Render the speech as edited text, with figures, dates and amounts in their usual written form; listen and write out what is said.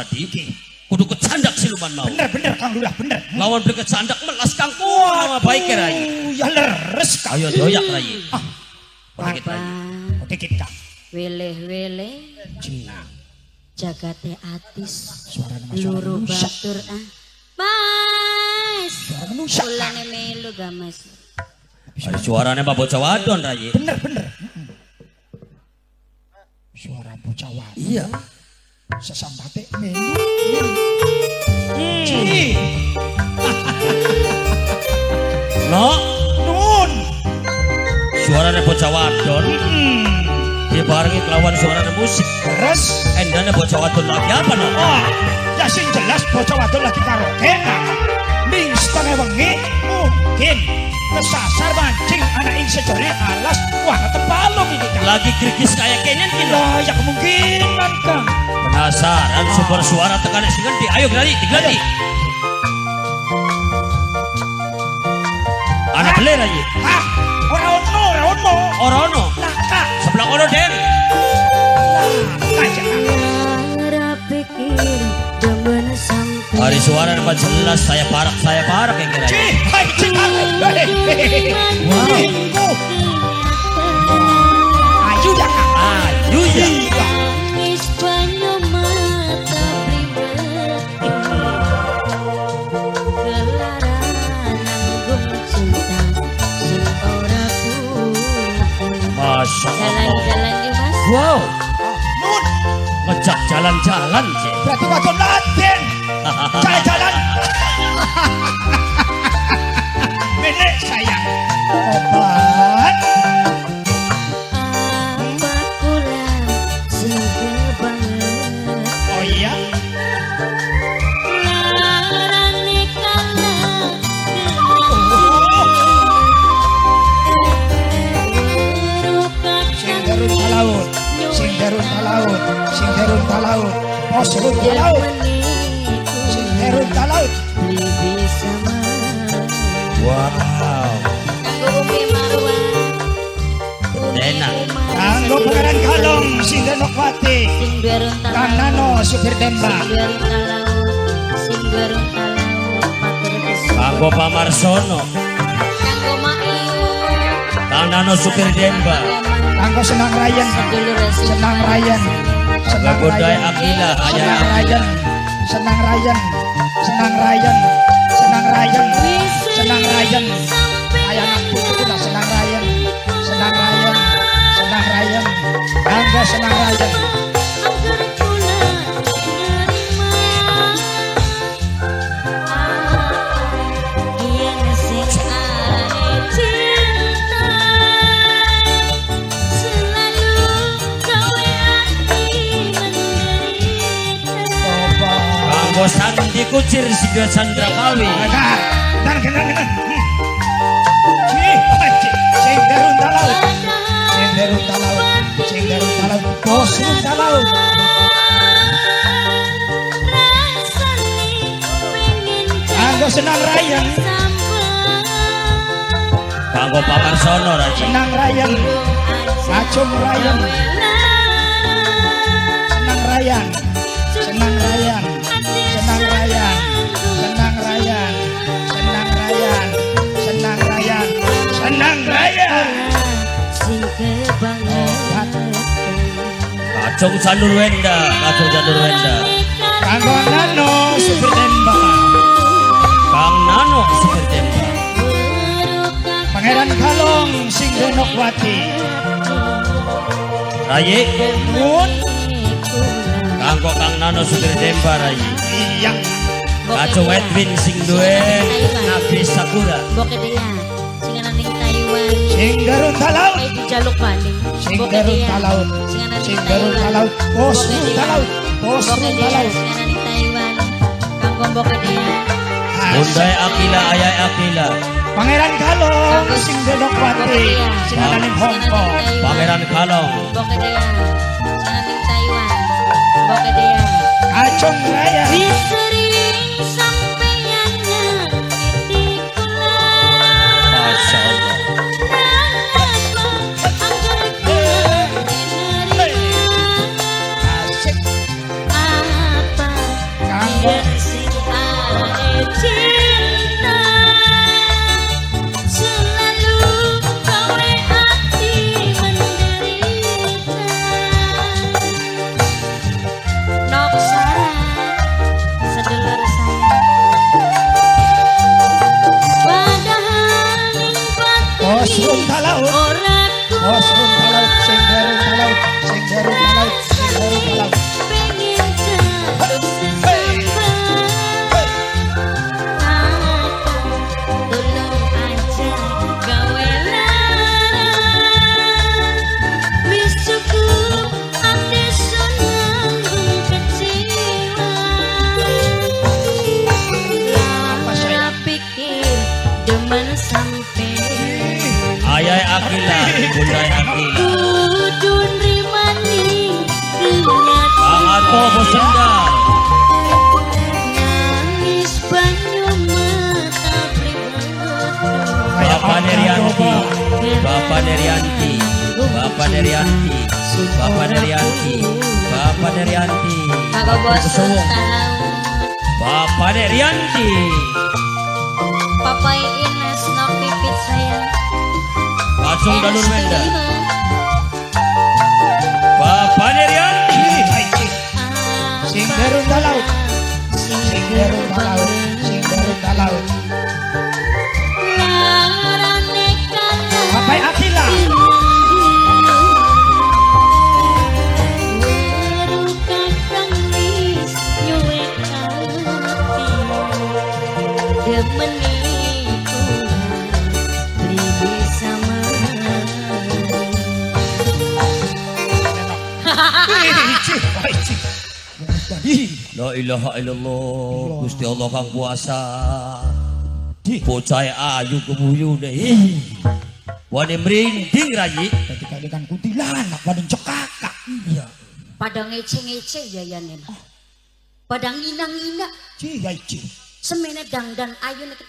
Radi. Kudu kecandak siluman mau. Bener Kang Lurah bener. Lawan beli kecandak melas Kang kuah baik ya Rai. Ya leres Kang. Ayo doyak Rai. Dikit Rai. Dikit Kang. Weleh-weleh jagate atis Suara luru batur Mas Suara manusia. Ulane melu ga Mas. Ada suaranya Pak Bocah Wadon Rai. Bener. Suara bocah wadon. Iya. Sesambate melu. No. Nun. Suaranya Bocah Wadon. Dibarengi kelawan suaranya musik. Terus Endane Bocah Wadon lagi apa no? ya sing jelas bocah wadon lagi karaoke. Ning setengah wengi mungkin kesasar mancing anak ing sejone alas. Wah, tepalong iki Kang. Lagi krikis kayak kenyan kini. Lah, ya kemungkinan Kang. Penasaran super suara tekanan sing ngendi? Ayo diganti. Anak beler aja. Hah? Ora ono. Orono. Lah, Kak. Sebelah kono Den. Aja Kang. Lara pikir demen sampai Hari suara nampak jelas saya parak yang kira. Hai, Kang. Wow. Ayo ya Kang. Ayo ya. Nangis banyu mata primet Gelaran nanggung cinta sing ora pupul. Masya Allah. Jalan-jalan yuk Mas. Wow. Nun, Ngejak jalan-jalan sih. berarti wadon Laden. Jalan-jalan. Bener sayang. Obat. Apa kula sing kebanget Oh iya. larane kala Sing derun talaut. Sing derun talaut. Sing derun talaut. Oh, derun talaut. Sing derun talaut. bisa Wow. Kanggo Umi Marwan Enak. Kanggo pengaran kalong sing Denokwati. sing duarun Kang Nano supir Demba. sing duarun talaut matur kesuwun Kanggo Pak Marsono. kanggo Ma'iu Kang Nano supir Demba. Kanggo senang Rayen. sedulur Senang Rayen. Senang Kanggo Dai Rayen. Akila. Ayah Senang Rayen. Senang Rayen. Senang Rayen. Senang Rayen. Senang Rayen. Ayah anak putuku lah senang Rayen. Senang Rayen. Senang Rayen. Kanggo senang Rayen. agar kula nerima yen sing arane cinta selalu gawe ati menderita Kanggo Sandi Kucir Siga Chandra Kawi. Kenang. Sing derun talaut. Sing derun talaut. Sing derun talaut. Bos derun talaut. Kanggo senang Rayen. Kanggo Pak Marsono Raji. Senang Rayen. Acung Rayen. Senang Rayen. Senang Rayen. Senang Rayen. Senang Rayen. Senang Rayen. Senang Rayen. Senang Rayen. Sing kebangetan Kacung Janur Wenda. Kanggo Nano supir Demba. Kang Nano supir Demba. Pangeran Kalong sing Denokwati. Rayi. Nun. Kanggo Kang Nano supir Demba Rayi. Iya. Kacung Edwin sing duwe Nabi Sakura. Boke dia sing ana ning Taiwan Sing derun talaut. kayak dijaluk balik Sing Boke derun dia talaut. sing ana Sing ning derun Taiwan talaut. Bos Boke derun dia. talaut. Bos Boke derun dia talaut. sing ana ning Taiwan kanggo boke dia Bundai Akila Ayah Akila. Pangeran Kalong sing Denokwati. Sing ana ning Hong Kong. Pangeran Kalong. Boke dia sing ana ning Taiwan Boke dia Acung Rayen. sering sampeyan nyakiti kula Masya Allah. Asik. apa Akila, Bunda Akila. Kudun rimani kenyat Angato Bosendal. nangis banyu mata pribadi Bapak Nerianti, Bapak Nerianti, Bapak Nerianti, Bapak Nerianti, Bapak Nerianti. Kakak bos Kesewung. tahu Bapak Nerianti. Papa Ines no pipit sayang Langsung Dalur Wenda. Estudino. Bapak Nerianti. Sing derung da laut. Sing derung da laut. Sing derung da laut. Bapak Akila. La ilaha illallah. Gusti Allah kang puasa. Bocah ayu kebuyu deh. Wani merinding rayi. Ketika dengan kuntilanak wadon cekakak. Iya. Pada ngece-ngece ya Yanen. Pada ngina-ngina. Ci, ya ci. Semene dangdan ayu kita